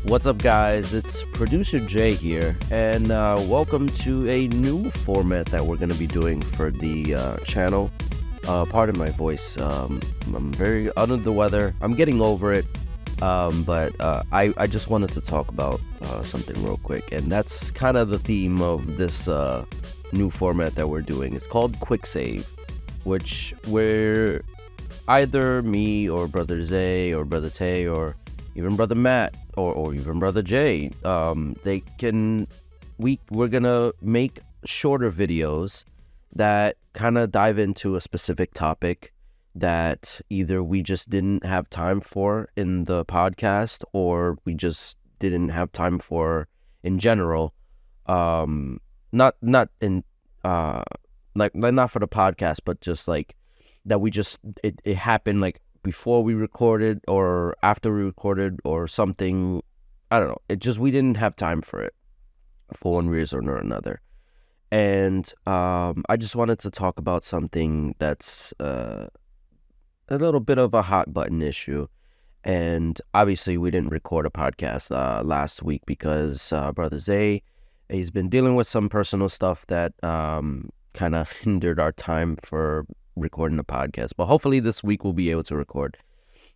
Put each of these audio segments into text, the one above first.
What's up, guys? It's producer Jay here, and welcome to a new format that we're going to be doing for the channel. Pardon my voice. I'm very under the weather. I'm getting over it, but I just wanted to talk about something real quick, and that's kind of the theme of this new format that we're doing. It's called Quick Save, which where either me or Brother Zay or Brother Tay or even Brother Matt or even Brother Jay, we're gonna make shorter videos that kind of dive into a specific topic that either we just didn't have time for in the podcast or we just didn't have time for in general. Not in like not for the podcast, but just like that it happened like before we recorded or after we recorded or something. I don't know. It just, we didn't have time for it for one reason or another. And I just wanted to talk about something that's a little bit of a hot button issue. And obviously we didn't record a podcast last week because Brother Zay, he's been dealing with some personal stuff that kind of hindered our time for recording a podcast. But hopefully this week we'll be able to record.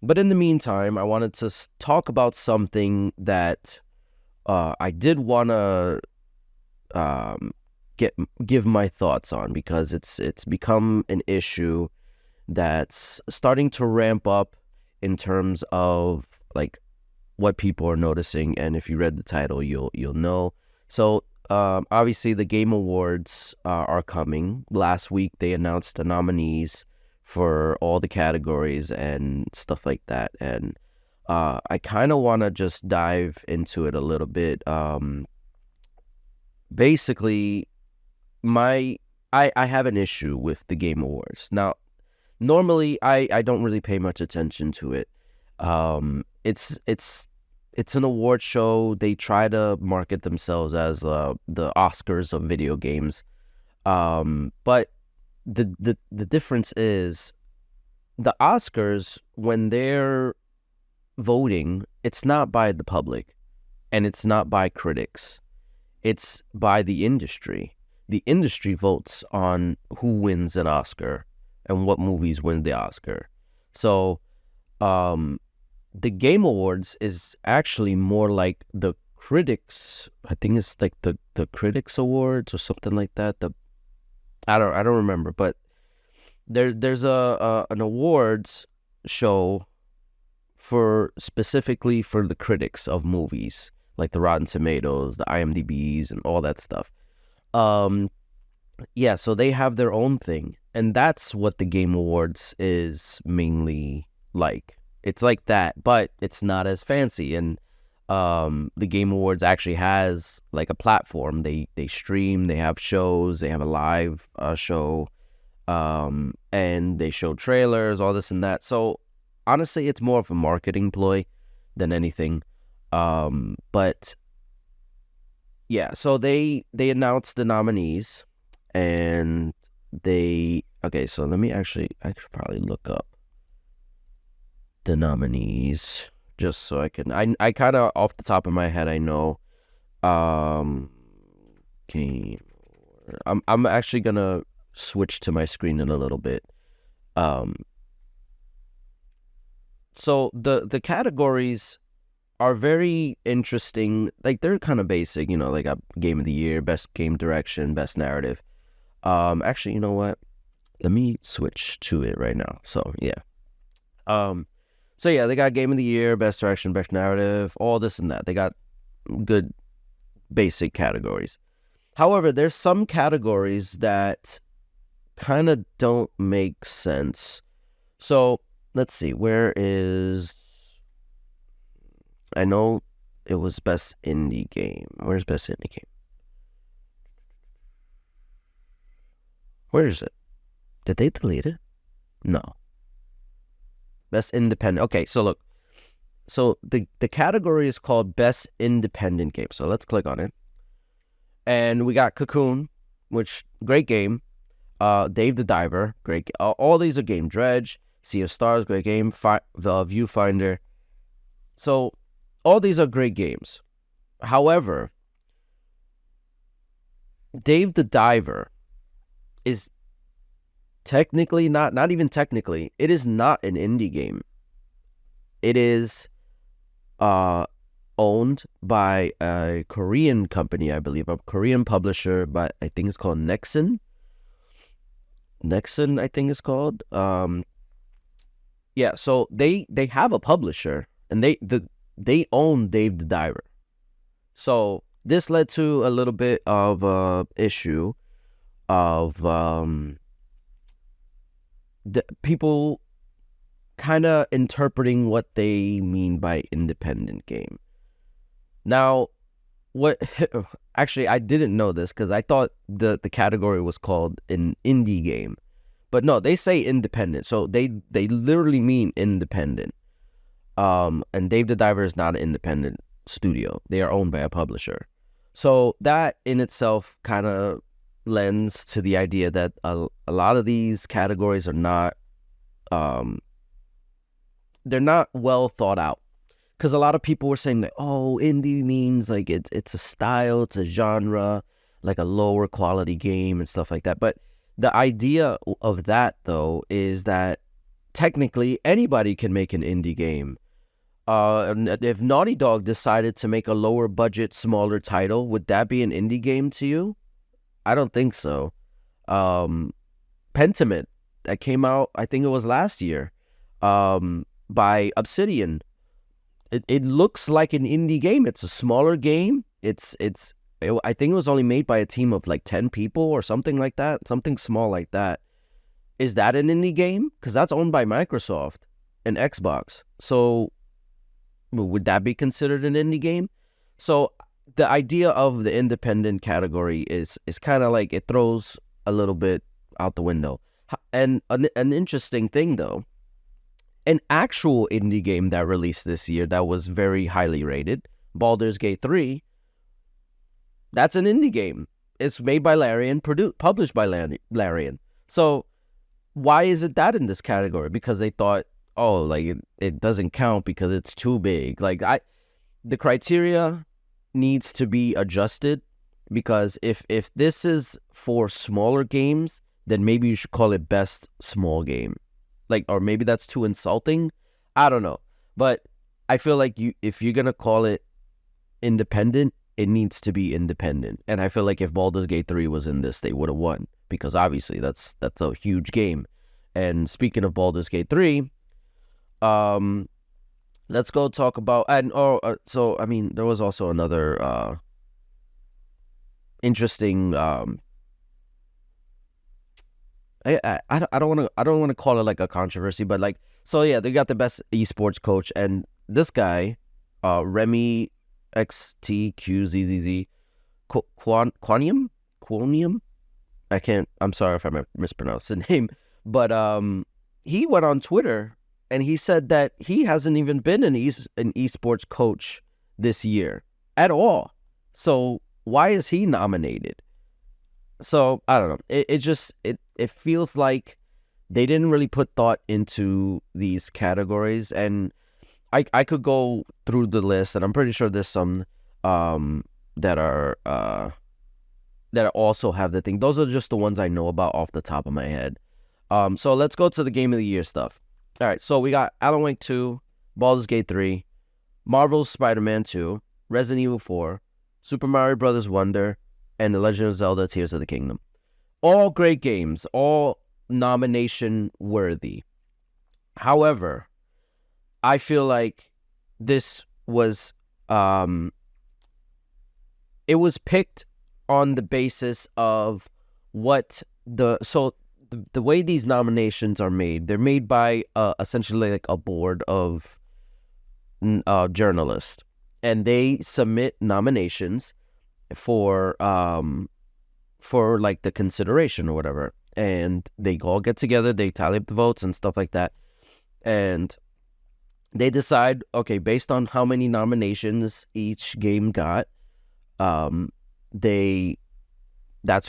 But in the meantime, I wanted to talk about something that I did want to give my thoughts on, because it's become an issue that's starting to ramp up in terms of like what people are noticing. And if you read the title, you'll know. So obviously the Game Awards are coming. Last week they announced the nominees for all the categories and stuff like that. And I kind of want to just dive into it a little bit. Basically, I have an issue with the Game Awards. Now, normally I don't really pay much attention to it. It's an award show. They try to market themselves as the Oscars of video games. But the difference is the Oscars, when they're voting, it's not by the public and it's not by critics. It's by the industry. The industry votes on who wins an Oscar and what movies win the Oscar. So, the Game Awards is actually more like the critics. I think it's like the Critics Awards or something like that. I don't remember, but there's an awards show specifically for the critics of movies, like the Rotten Tomatoes, the IMDb's, and all that stuff. Yeah, so they have their own thing, and that's what the Game Awards is mainly like. It's like that, but it's not as fancy. And the Game Awards actually has like a platform. They stream, they have shows, they have a live show, and they show trailers, all this and that. So honestly, it's more of a marketing ploy than anything. But yeah, so they announced the nominees, and okay, so let me I should probably look up the nominees just so I can, I kind of off the top of my head I know. Okay, I'm actually gonna switch to my screen in a little bit. So the categories are very interesting. Like, they're kind of basic, like a Game of the Year, Best Game Direction, Best Narrative. Actually, you know what? Let me switch to it right now. So yeah. So yeah, they got Game of the Year, Best Direction, Best Narrative, all this and that. They got good basic categories. However, there's some categories that kind of don't make sense. So let's see, I know it was Best Indie Game. Where's Best Indie Game? Where is it? Did they delete it? No. Best Independent. Okay, so look. So the category is called Best Independent Game. So let's click on it. And we got Cocoon, which, great game. Dave the Diver, great. All these are game. Dredge, Sea of Stars, great game. The Viewfinder. So all these are great games. However, Dave the Diver is technically not even technically, it is not an indie game. It is owned by a Korean company, I believe, a Korean publisher, but I think it's called Nexon. Nexon, I think it's called. Yeah, so they have a publisher, and they own Dave the Diver. So this led to a little bit of issue of people kind of interpreting what they mean by independent game. Now, what actually I didn't know this because I thought the category was called an indie game, but no, they say independent, so they literally mean independent. And Dave the Diver is not an independent studio; they are owned by a publisher. So that in itself kind of lends to the idea that a lot of these categories are not they're not well thought out. Because a lot of people were saying that, oh, indie means like it's a style, it's a genre, like a lower quality game and stuff like that. But the idea of that, though, is that technically anybody can make an indie game. And if Naughty Dog decided to make a lower budget, smaller title, would that be an indie game to you? I don't think so. Pentiment, that came out, I think it was last year, by Obsidian. It looks like an indie game. It's a smaller game. I think it was only made by a team of like 10 people or something like that. Something small like that. Is that an indie game? Because that's owned by Microsoft and Xbox. So would that be considered an indie game? So the idea of the independent category is kind of like it throws a little bit out the window. And an interesting thing, though, an actual indie game that released this year that was very highly rated, Baldur's Gate 3, that's an indie game. It's made by Larian, published by Larian. So why is it that in this category? Because they thought, oh, like it doesn't count because it's too big. Like the criteria needs to be adjusted, because if this is for smaller games, then maybe you should call it best small game. Like, or maybe that's too insulting. I don't know. But I feel like if you're going to call it independent, it needs to be independent. And I feel like if Baldur's Gate 3 was in this, they would have won, because obviously that's a huge game. And speaking of Baldur's Gate 3, let's go talk about, so I mean, there was also another interesting I don't want to call it like a controversy, but like, so yeah, they got the best esports coach, and this guy, Remy XTQZZZ Quanium. I'm sorry if I mispronounced the name, but he went on Twitter and he said that he hasn't even been an esports coach this year at all. So why is he nominated? So I don't know. It feels like they didn't really put thought into these categories, and I could go through the list, and I'm pretty sure there's some that also have the thing. Those are just the ones I know about off the top of my head. So let's go to the Game of the Year stuff. All right, so we got Alan Wake 2, Baldur's Gate 3, Marvel's Spider-Man 2, Resident Evil 4, Super Mario Bros. Wonder, and The Legend of Zelda: Tears of the Kingdom. All great games, all nomination worthy. However, I feel like this was it was picked on the basis of what the way these nominations are made. They're made by essentially like a board of journalists, and they submit nominations for like the consideration or whatever, and they all get together, they tally up the votes and stuff like that, and they decide, okay, based on how many nominations each game got, that's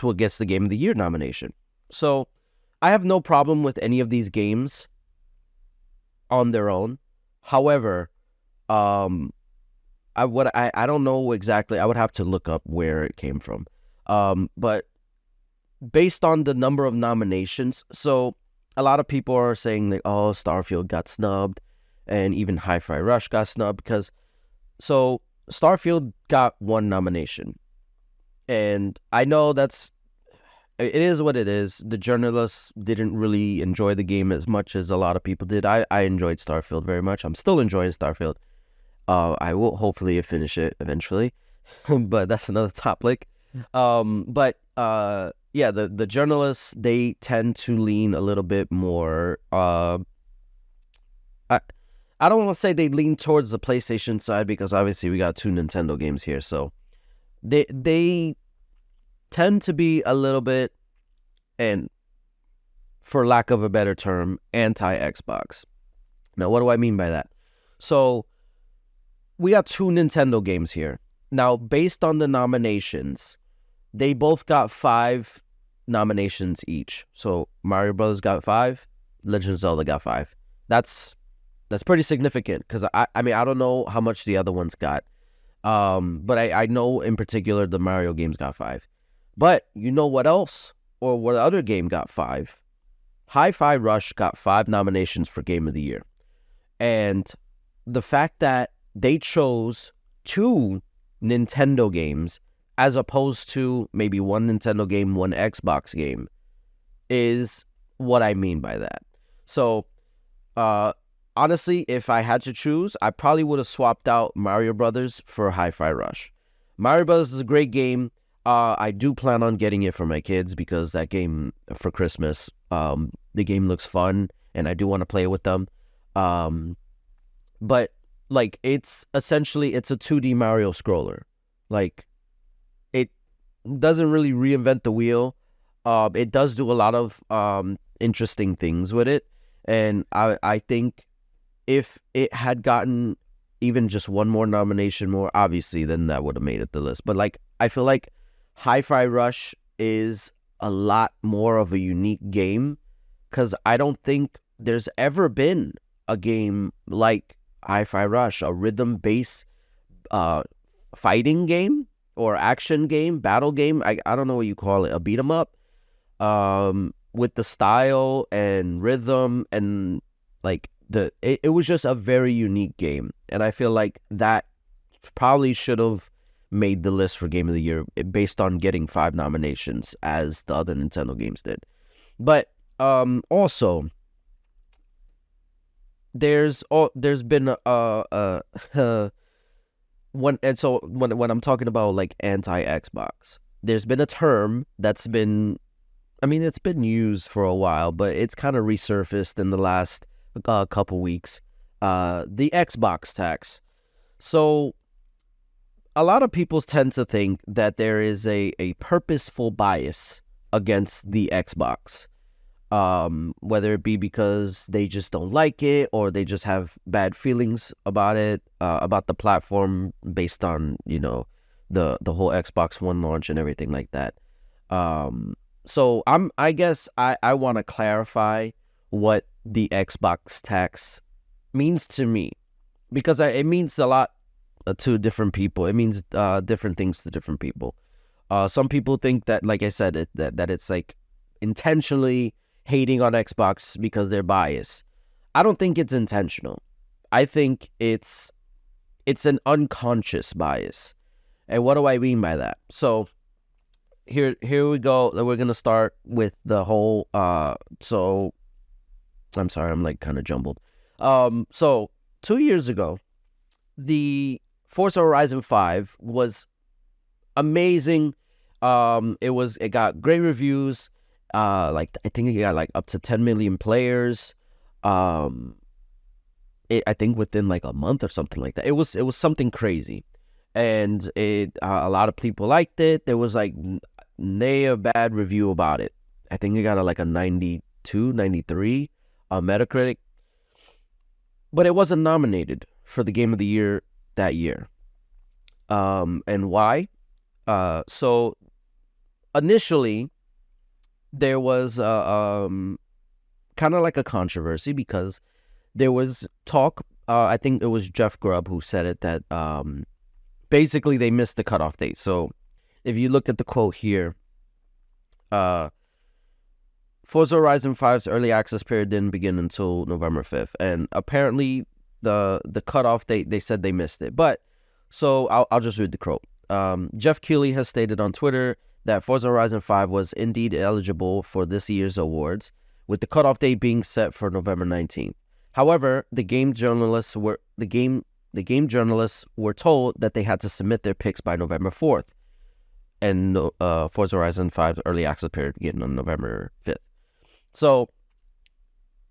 what gets the Game of the Year nomination. So I have no problem with any of these games on their own. However, I don't know exactly. I would have to look up where it came from. But based on the number of nominations, so a lot of people are saying like, oh, Starfield got snubbed, and even Hi-Fi Rush got snubbed because so Starfield got one nomination, and I know it is what it is. The journalists didn't really enjoy the game as much as a lot of people did. I enjoyed Starfield very much. I'm still enjoying Starfield. I will hopefully finish it eventually, but that's another topic. But yeah, the journalists, they tend to lean a little bit more. I don't want to say they lean towards the PlayStation side because obviously we got two Nintendo games here, so they tend to be a little bit, and for lack of a better term, anti-Xbox. Now, what do I mean by that? So we got two Nintendo games here. Now, based on the nominations, they both got 5 nominations each. So Mario Brothers got 5, Legend of Zelda got 5. That's pretty significant because I mean, I don't know how much the other ones got. But I know in particular the Mario games got 5. But you know what else? Or what other game got 5? Hi-Fi Rush got 5 nominations for Game of the Year. And the fact that they chose 2 Nintendo games as opposed to maybe one Nintendo game, one Xbox game is what I mean by that. So, honestly, if I had to choose, I probably would have swapped out Mario Brothers for Hi-Fi Rush. Mario Brothers is a great game. I do plan on getting it for my kids because that game for Christmas, the game looks fun and I do want to play it with them. But like it's a 2D Mario scroller. Like it doesn't really reinvent the wheel. It does do a lot of interesting things with it. And I think if it had gotten even just one more nomination more, obviously, then that would have made it the list. But like I feel like Hi-Fi Rush is a lot more of a unique game because I don't think there's ever been a game like Hi-Fi Rush, a rhythm-based fighting game or action game, battle game. I don't know what you call it, a beat 'em up, with the style and rhythm and like it was just a very unique game, and I feel like that probably should have made the list for Game of the Year based on getting 5 nominations as the other Nintendo games did. But also there's been when I'm talking about like anti-Xbox, there's been a term that's been, I mean, it's been used for a while, but it's kind of resurfaced in the last couple weeks. The Xbox tax. So a lot of people tend to think that there is a purposeful bias against the Xbox, whether it be because they just don't like it or they just have bad feelings about it, about the platform based on, you know, the whole Xbox One launch and everything like that. So I guess I want to clarify what the Xbox tax means to me, because it means a lot to different people. It means different things to different people. Some people think that, like I said, that it's like intentionally hating on Xbox because they're biased. I don't think it's intentional. I think it's an unconscious bias. And what do I mean by that? So here we go. We're gonna start with the whole. So I'm sorry, I'm like kind of jumbled. So 2 years ago, the Forza Horizon 5 was amazing. It got great reviews. Like I think it got like up to 10 million players. I think within like a month or something like that. It was something crazy, and a lot of people liked it. There was like a bad review about it. I think it got like a 92, 93 on Metacritic, but it wasn't nominated for the Game of the Year that year. And why? So initially there was kind of like a controversy because there was talk. I think it was Jeff Grubb who said it, that basically they missed the cutoff date. So if you look at the quote here, Forza Horizon 5's early access period didn't begin until November 5th. And apparently the cutoff date, they said they missed it. But, so I'll just read the quote. Jeff Keighley has stated on Twitter that Forza Horizon 5 was indeed eligible for this year's awards, with the cutoff date being set for November 19th. However, the game journalists were told that they had to submit their picks by November 4th. And Forza Horizon 5's early access period began on November 5th. So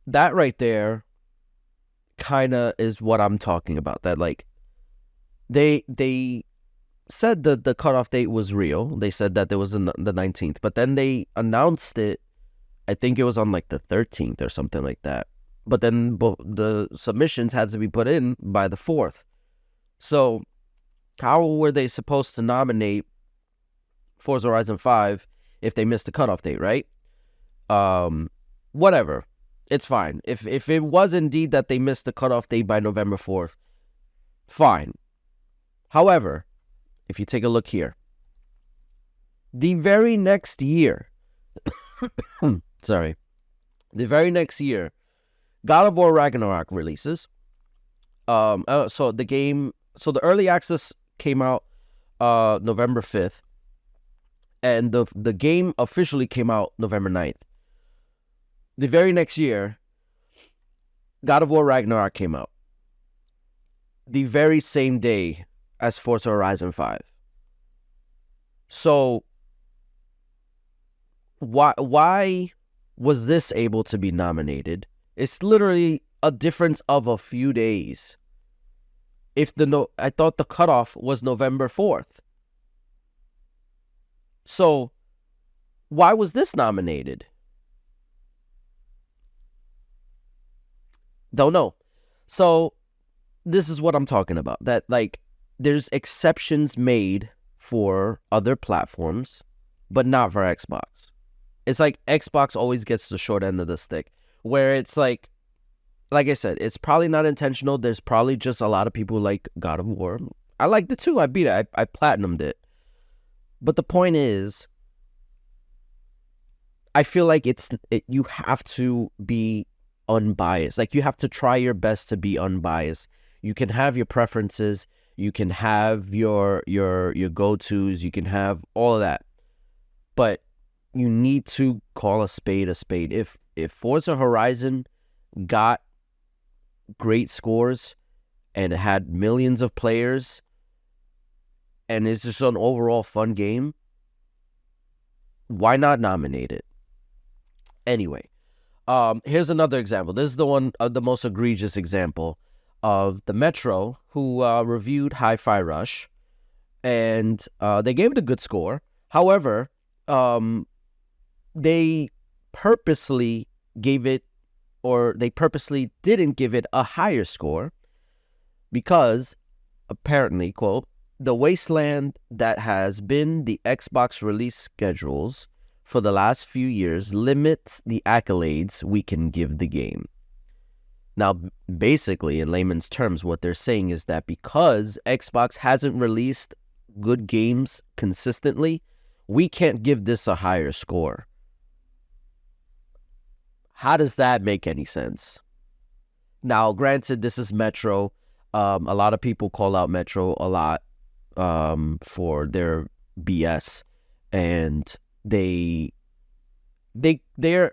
that right there kind of is what I'm talking about. That like they said that the cutoff date was real. They said that there was the 19th, but then they announced it. I think it was on like the 13th or something like that. But then the submissions had to be put in by the 4th. So how were they supposed to nominate Forza Horizon 5 if they missed the cutoff date, right? Whatever. It's fine. If it was indeed that they missed the cutoff date by November 4th, fine. However, if you take a look here, the very next year, the very next year, God of War Ragnarok releases. So the early access came out November 5th, and the game officially came out November 9th. The very next year, God of War Ragnarok came out. The very same day as Forza Horizon 5. So why was this able to be nominated? It's literally a difference of a few days. I thought the cutoff was November 4th. So why was this nominated? Don't know. So this is what I'm talking about. That like there's exceptions made for other platforms, but not for Xbox. It's like Xbox always gets the short end of the stick, where it's like I said, it's probably not intentional. There's probably just a lot of people like God of War. I liked it too. I beat it. I platinumed it. But the point is, I feel like you have to be unbiased. Like you have to try your best to be unbiased. You can have your preferences. You can have your go-tos. You can have all of that. But you need to call a spade a spade. If Forza Horizon got great scores and had millions of players and it's just an overall fun game, why not nominate it? Anyway, here's another example. This is the most egregious example of the Metro, who reviewed Hi-Fi Rush, and they gave it a good score. However, they purposely didn't give it a higher score because, apparently, quote, the wasteland that has been the Xbox release schedules for the last few years limits the accolades we can give the game. Now, basically, in layman's terms, what they're saying is that because Xbox hasn't released good games consistently, we can't give this a higher score. How does that make any sense? Now, granted, this is Metro. A lot of people call out Metro a lot for their BS, and they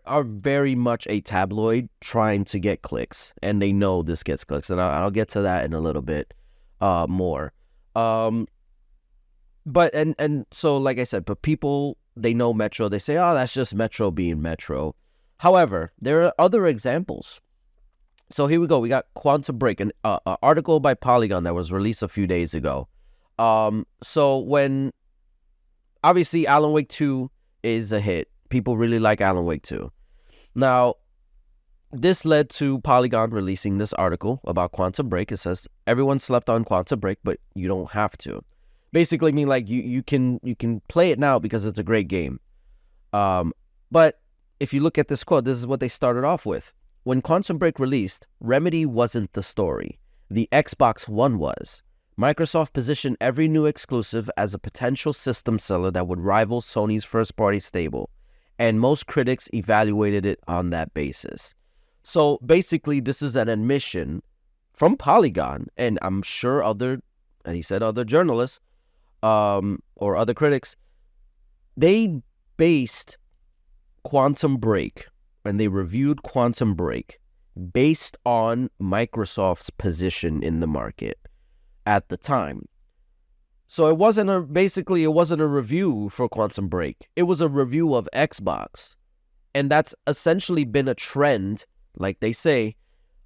are very much a tabloid trying to get clicks, and they know this gets clicks, and I'll get to that in a little bit more. But so like I said, but people, they know Metro. They say, oh, that's just Metro being Metro. However, there are other examples. So here we go. We got Quantum Break, an article by Polygon that was released a few days ago. So when, obviously, Alan Wake 2 is a hit. People really like Alan Wake 2. Now, this led to Polygon releasing this article about Quantum Break. It says, everyone slept on Quantum Break, but you don't have to. Basically mean like you can play it now because it's a great game. But if you look at this quote, this is what they started off with. When Quantum Break released, Remedy wasn't the story. The Xbox One was. Microsoft positioned every new exclusive as a potential system seller that would rival Sony's first-party stable, and most critics evaluated it on that basis. So basically, this is an admission from Polygon, and I'm sure other journalists or other critics, they based Quantum Break, and they reviewed Quantum Break based on Microsoft's position in the market at the time. So it wasn't a review for Quantum Break. It was a review of Xbox. And that's essentially been a trend, like they say,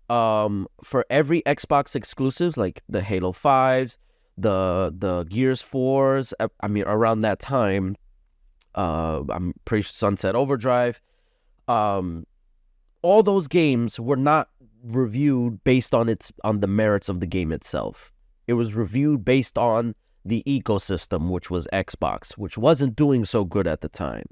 for every Xbox exclusives, like the Halo 5s, the Gears 4s. I mean, around that time, I'm pretty sure Sunset Overdrive. All those games were not reviewed based on the merits of the game itself. It was reviewed based on the ecosystem, which was Xbox, which wasn't doing so good at the time.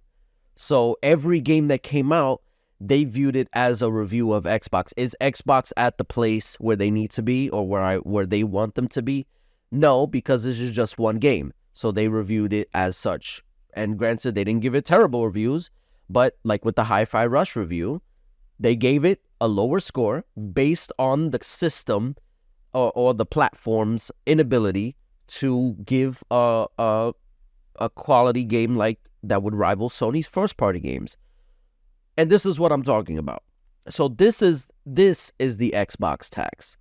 So every game that came out, they viewed it as a review of Xbox. Is Xbox at the place where they need to be, or where they want them to be? No, because this is just one game. So they reviewed it as such. And granted, they didn't give it terrible reviews, but like with the Hi-Fi Rush review, they gave it a lower score based on the system or the platform's inability to give a quality game like that would rival Sony's first-party games. And this is what I'm talking about. So this is the Xbox tax.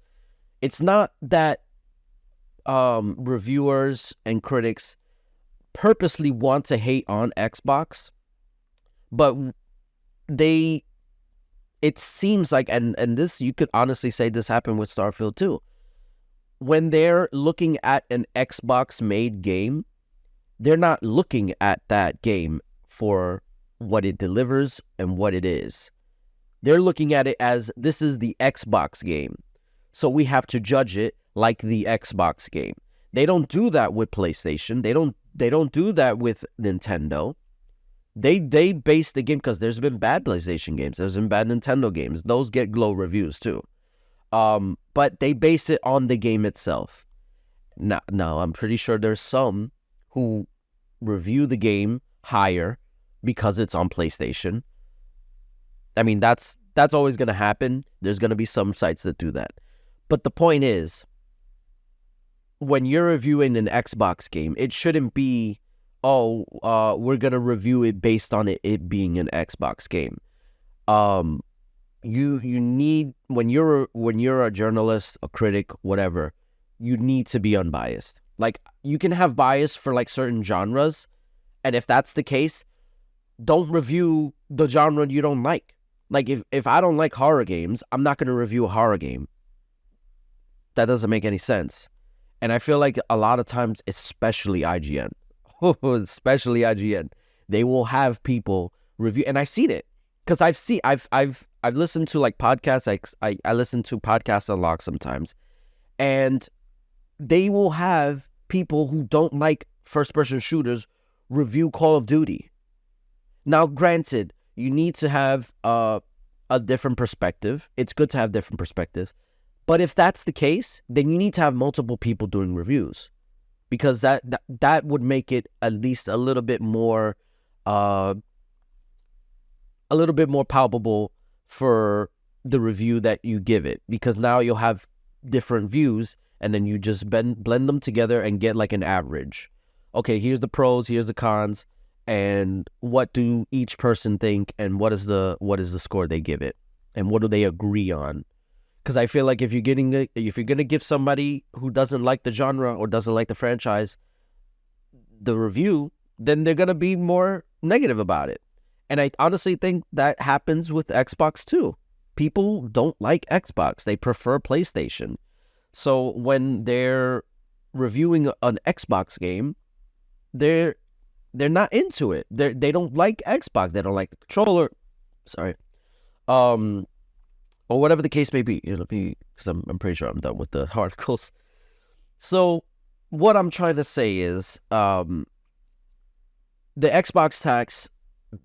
It's not that reviewers and critics purposely want to hate on Xbox, but it seems like, and this, you could honestly say this happened with Starfield too. When they're looking at an Xbox-made game, they're not looking at that game for what it delivers and what it is. They're looking at it as, this is the Xbox game, so we have to judge it like the Xbox game. They don't do that with PlayStation. They don't do that with Nintendo. They base the game, because there's been bad PlayStation games, there's been bad Nintendo games. Those get low reviews too. But they base it on the game itself. Now I'm pretty sure there's some who review the game higher because it's on PlayStation. I mean, that's always going to happen. There's going to be some sites that do that. But the point is, when you're reviewing an Xbox game, it shouldn't be, we're going to review it based on it being an Xbox game. You need, when you're a journalist, a critic, whatever, you need to be unbiased. Like, you can have bias for like certain genres, and if that's the case, don't review the genre you don't like. Like, if I don't like horror games, I'm not going to review a horror game. That doesn't make any sense. And I feel like a lot of times, especially IGN, they will have people review, and I've seen it, because I've listened to like podcasts. I listen to Podcasts Unlocked sometimes, and they will have people who don't like first-person shooters review Call of Duty. Now, granted, you need to have a different perspective. It's good to have different perspectives. But if that's the case, then you need to have multiple people doing reviews, because that would make it at least a little bit more palpable for the review that you give it, because now you'll have different views, and then you just blend them together and get like an average. Okay, here's the pros, here's the cons, and what do each person think, and what is the score they give it, and what do they agree on? Because I feel like if you're gonna give somebody who doesn't like the genre or doesn't like the franchise the review, then they're gonna be more negative about it. And I honestly think that happens with Xbox too. People don't like Xbox; they prefer PlayStation. So when they're reviewing an Xbox game, they're not into it. They don't like Xbox. They don't like the controller. Sorry. Or whatever the case may be. It'll be, because I'm pretty sure I'm done with the articles. So what I'm trying to say is, the Xbox tax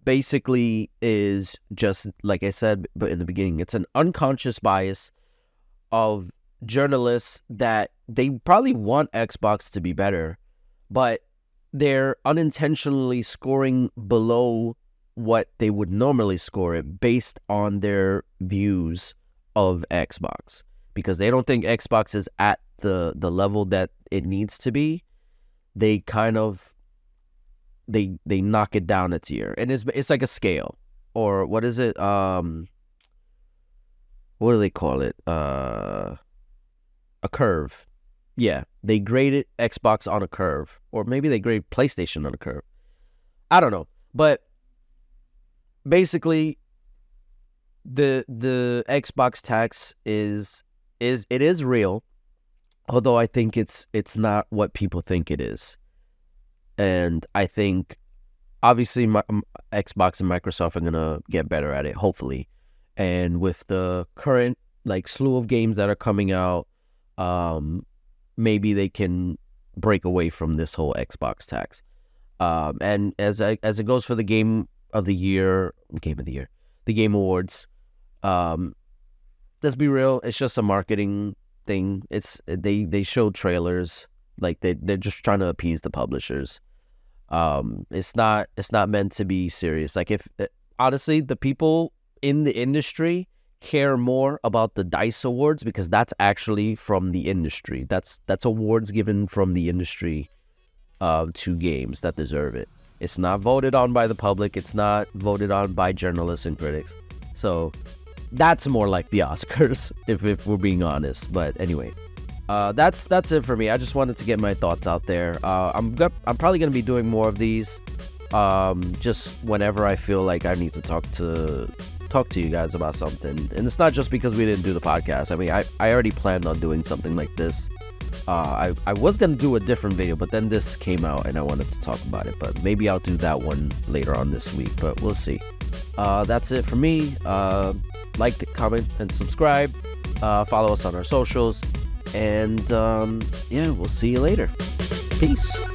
basically is just, like I said, but in the beginning, it's an unconscious bias of journalists that they probably want Xbox to be better, but they're unintentionally scoring below what they would normally score it based on their views of Xbox, because they don't think Xbox is at the level that it needs to be. They kind of they knock it down a tier, and it's like a scale, or what is it? What do they call it? A curve. Yeah, they graded Xbox on a curve, or maybe they grade PlayStation on a curve. I don't know, but basically, the Xbox tax is real, although I think it's not what people think it is. And I think, obviously, Xbox and Microsoft are going to get better at it, hopefully. And with the current, like, slew of games that are coming out, maybe they can break away from this whole Xbox tax. And as it goes for the Game Awards, let's be real, it's just a marketing thing. They show trailers, like they're just trying to appease the publishers. It's not meant to be serious. Like, if honestly, the people in the industry care more about the DICE Awards, because that's actually from the industry. That's awards given from the industry to games that deserve it. It's not voted on by the public. It's not voted on by journalists and critics. So that's more like the Oscars, if we're being honest. But anyway, that's it for me. I just wanted to get my thoughts out there. I'm probably gonna be doing more of these, just whenever I feel like I need to talk to you guys about something. And it's not just because we didn't do the podcast. I mean, I already planned on doing something like this. I was gonna do a different video, but then this came out and I wanted to talk about it. But maybe I'll do that one later on this week, but we'll see. That's it for me. Like, comment, and subscribe. Follow us on our socials. And yeah, we'll see you later. Peace.